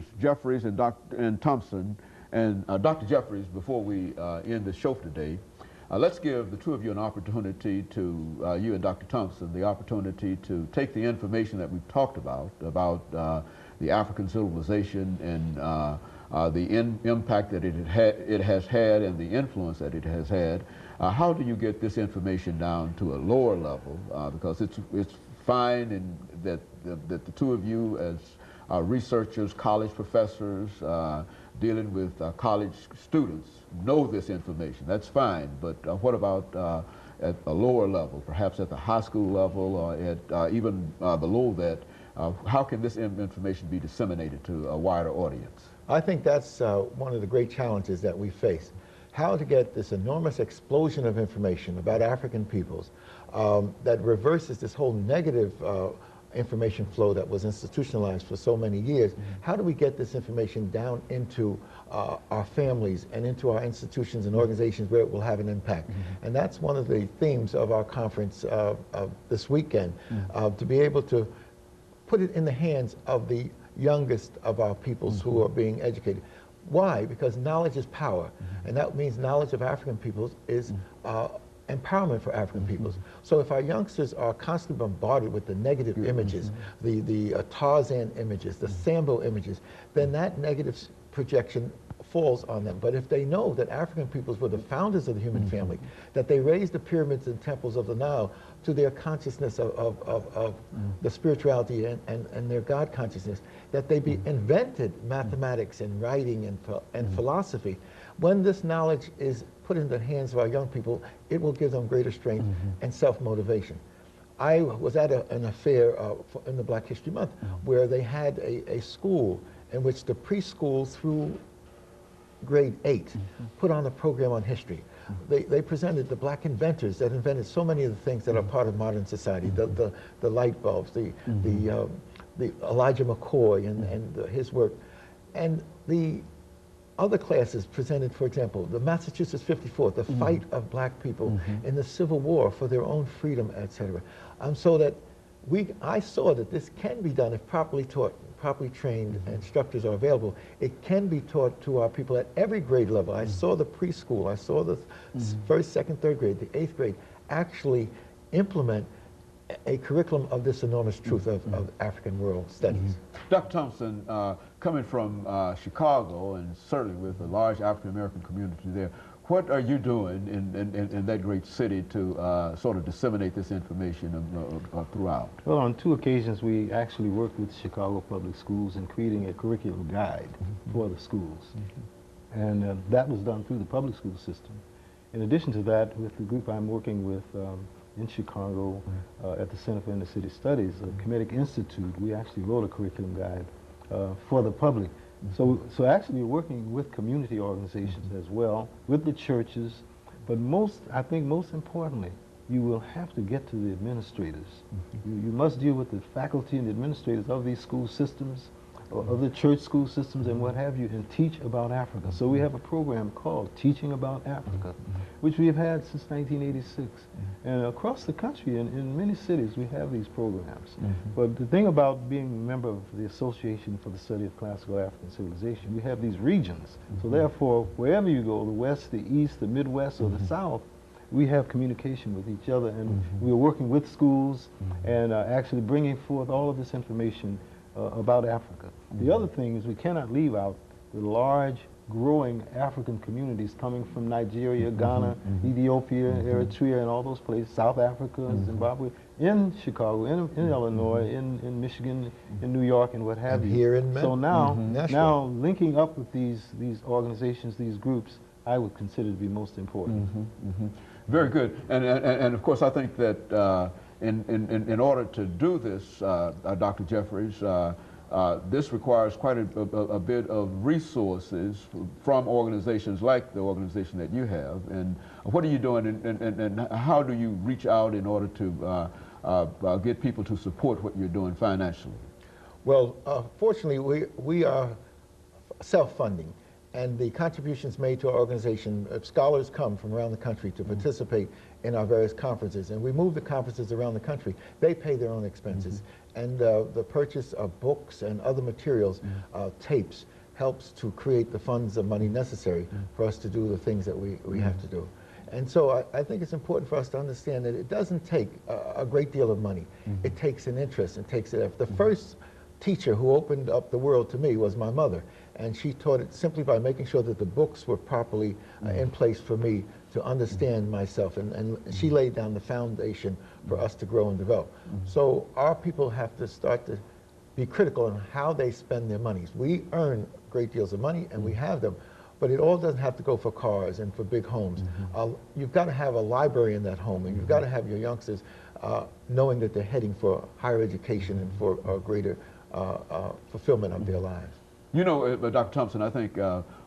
Drs. Jeffries and Thompson. And Dr. Jeffries, before we end the show today, let's give the two of you an opportunity to, you and Dr. Thompson, the opportunity to take the information that we've talked about the African civilization and the impact that it has had and the influence that it has had. How do you get this information down to a lower level? Because it's fine and that the two of you as researchers, college professors, dealing with college students know this information. That's fine, but what about at a lower level, perhaps at the high school level or at even below that? How can this information be disseminated to a wider audience? I think that's one of the great challenges that we face. How to get this enormous explosion of information about African peoples that reverses this whole negative information flow that was institutionalized for so many years. How do we get this information down into our families and into our institutions and organizations where it will have an impact? And that's one of the themes of our conference this weekend, to be able to put it in the hands of the youngest of our peoples who are being educated. Why? Because knowledge is power, and that means knowledge of African peoples is empowerment for African peoples. So if our youngsters are constantly bombarded with the negative images, the Tarzan images, the Sambo images, then that negative projection falls on them. But if they know that African peoples were the founders of the human family, that they raised the pyramids and temples of the Nile to their consciousness of the spirituality and their God consciousness, that they invented mathematics and writing and philosophy, when this knowledge is put in the hands of our young people, it will give them greater strength and self-motivation. I was at an affair in the Black History Month where they had a school in which the preschool through grade 8 put on a program on history. They presented the black inventors that invented so many of the things that are part of modern society, the light bulbs, the Elijah McCoy and his work. And the other classes presented, for example, the Massachusetts 54th, the fight of black people in the Civil War for their own freedom, etc. So that I saw that this can be done if properly taught, properly trained instructors are available. It can be taught to our people at every grade level. I saw the preschool, I saw the first, second, third grade, the 8th grade actually implement a curriculum of this enormous truth of African world studies. Dr. Thompson, coming from Chicago and certainly with a large African American community there, what are you doing in that great city to sort of disseminate this information throughout? Well, on 2 occasions we actually worked with Chicago Public Schools in creating a curriculum guide for the schools. And that was done through the public school system. In addition to that, with the group I'm working with in Chicago at the Center for Inner City Studies, the Comedic Institute, we actually wrote a curriculum guide for the public. So actually we're working with community organizations as well, with the churches, but I think most importantly, you will have to get to the administrators. You must deal with the faculty and the administrators of these school systems, of the church school systems and what have you, and teach about Africa. So we have a program called Teaching About Africa, which we have had since 1986. And across the country, in many cities, we have these programs. But the thing about being a member of the Association for the Study of Classical African Civilization, we have these regions. So therefore, wherever you go, the West, the East, the Midwest, or the South, we have communication with each other, and we're working with schools and actually bringing forth all of this information about Africa. The other thing is we cannot leave out the large, growing African communities coming from Nigeria, Ghana, Ethiopia, Eritrea, and all those places, South Africa, Zimbabwe, in Chicago, in Illinois, in Michigan, in New York, and what have you. Here in so now linking up with these organizations, these groups, I would consider to be most important. Very good. And of course, I think that in order to do this, Dr. Jeffries, this requires quite a bit of resources from organizations like the organization that you have. And what are you doing, and how do you reach out in order to get people to support what you're doing financially? Well, fortunately, we are self-funding. and the contributions made to our organization, scholars come from around the country to participate in our various conferences, and we move the conferences around the country. They pay their own expenses, and the purchase of books and other materials, tapes, helps to create the funds of money necessary for us to do the things that we have to do. And so I think it's important for us to understand that it doesn't take a great deal of money. It takes an interest, it takes an effort. The first teacher who opened up the world to me was my mother, and she taught it simply by making sure that the books were properly in place for me to understand myself, and she laid down the foundation for us to grow and develop. So our people have to start to be critical on how they spend their monies. We earn great deals of money, and we have them, but it all doesn't have to go for cars and for big homes. You've got to have a library in that home, and you've got to have your youngsters knowing that they're heading for higher education and for a greater fulfillment of their lives. You know, Dr. Thompson, I think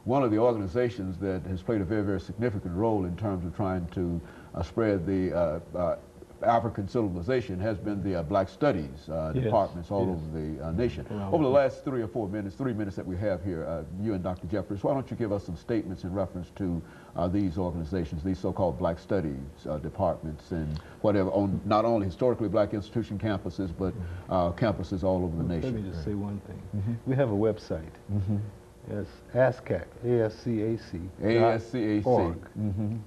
one of the organizations that has played a very, very significant role in terms of trying to spread the African civilization has been the Black Studies departments all over the nation. Over the last 3 or 4 minutes, 3 minutes that we have here, you and Dr. Jeffries, why don't you give us some statements in reference to these organizations, these so-called Black Studies departments and whatever, on not only historically black institution campuses, but campuses all over the nation. Let me just say one thing. We have a website. It's ASCAC, A-S-C-A-C. ASCAC.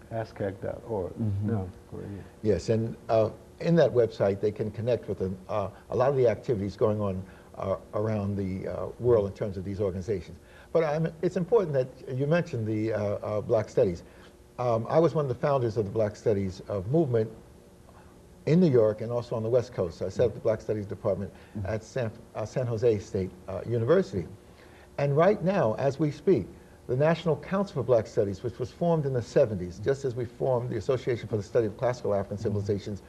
ASCAC.org. No, go ahead. Yes, and in that website they can connect with a lot of the activities going on around the world in terms of these organizations. But it's important that you mentioned the Black Studies. I was one of the founders of the Black Studies movement in New York and also on the West Coast. I set up the Black Studies department at San Jose State University. And right now, as we speak, the National Council for Black Studies, which was formed in the 70s, just as we formed the Association for the Study of Classical African Civilizations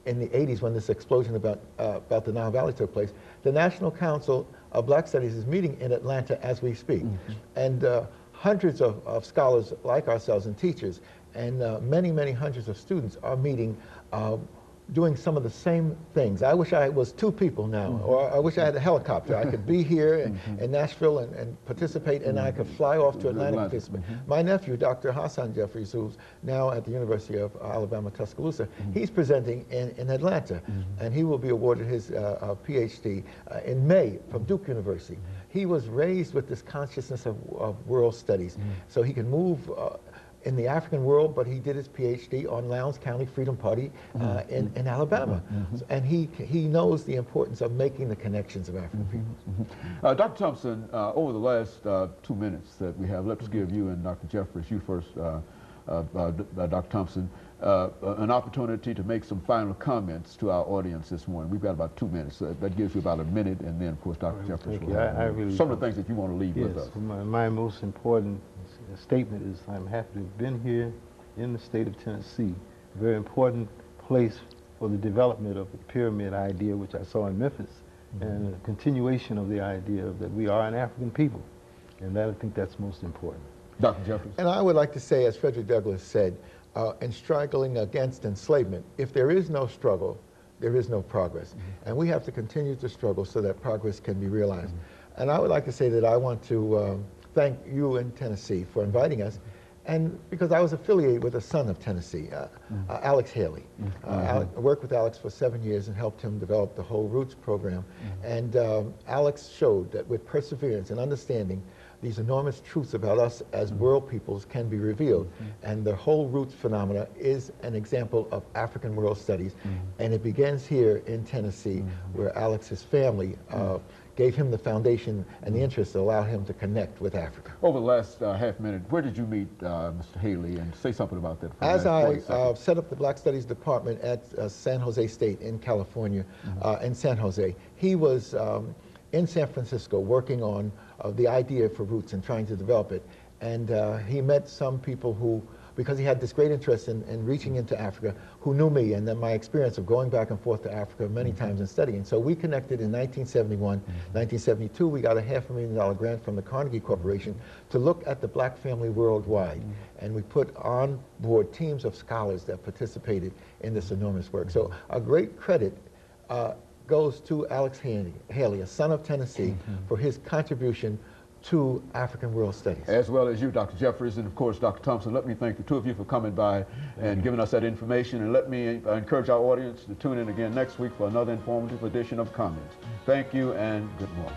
in the 80s when this explosion about the Nile Valley took place, the National Council of Black Studies is meeting in Atlanta as we speak. And hundreds of scholars like ourselves and teachers and many, many hundreds of students are meeting doing some of the same things. I wish I was 2 people now, or I wish I had a helicopter. I could be here in Nashville and participate, and I could fly off to Atlanta and participate. My nephew, Dr. Hassan Jeffries, who's now at the University of Alabama, Tuscaloosa, he's presenting in Atlanta, and he will be awarded his PhD in May from Duke University. He was raised with this consciousness of world studies, so he can move in the African world, but he did his PhD on Lowndes County Freedom Party in Alabama. And he knows the importance of making the connections of African people. Dr. Thompson, over the last 2 minutes that we have, let's give you and Dr. Jeffries, you first, Dr. Thompson, an opportunity to make some final comments to our audience this morning. We've got about 2 minutes. That gives you about a minute, and then, of course, Dr. Jeffries will have some of the things that you want to leave with us. My most important statement is I'm happy to have been here in the state of Tennessee, a very important place for the development of the pyramid idea, which I saw in Memphis, and a continuation of the idea that we are an African people, and I think that's most important. Dr. Jeffries. And I would like to say, as Frederick Douglass said, in struggling against enslavement, if there is no struggle, there is no progress. And we have to continue to struggle so that progress can be realized. And I would like to say that I want to thank you in Tennessee for inviting us, and because I was affiliated with a son of Tennessee, Alex Haley. I worked with Alex for 7 years and helped him develop the whole Roots program. And Alex showed that with perseverance and understanding, these enormous truths about us as world peoples can be revealed. And the whole Roots phenomena is an example of African world studies. And it begins here in Tennessee, where Alex's family gave him the foundation and the interest to allow him to connect with Africa. Over the last half minute, where did you meet Mr. Haley, and say something about that? As I set up the Black Studies Department at San Jose State in California, in San Jose, he was in San Francisco working on the idea for Roots and trying to develop it. And he met some people who, because he had this great interest in reaching into Africa, who knew me and then my experience of going back and forth to Africa many times and studying. So we connected in 1971. 1972, we got a $500,000 grant from the Carnegie Corporation to look at the black family worldwide. And we put on board teams of scholars that participated in this enormous work. So a great credit goes to Alex Haley, a son of Tennessee, for his contribution to African World Studies. As well as you, Dr. Jeffries, and of course, Dr. Thompson. Let me thank the two of you for coming by and giving us that information, and let me encourage our audience to tune in again next week for another informative edition of Comments. Thank you and good morning.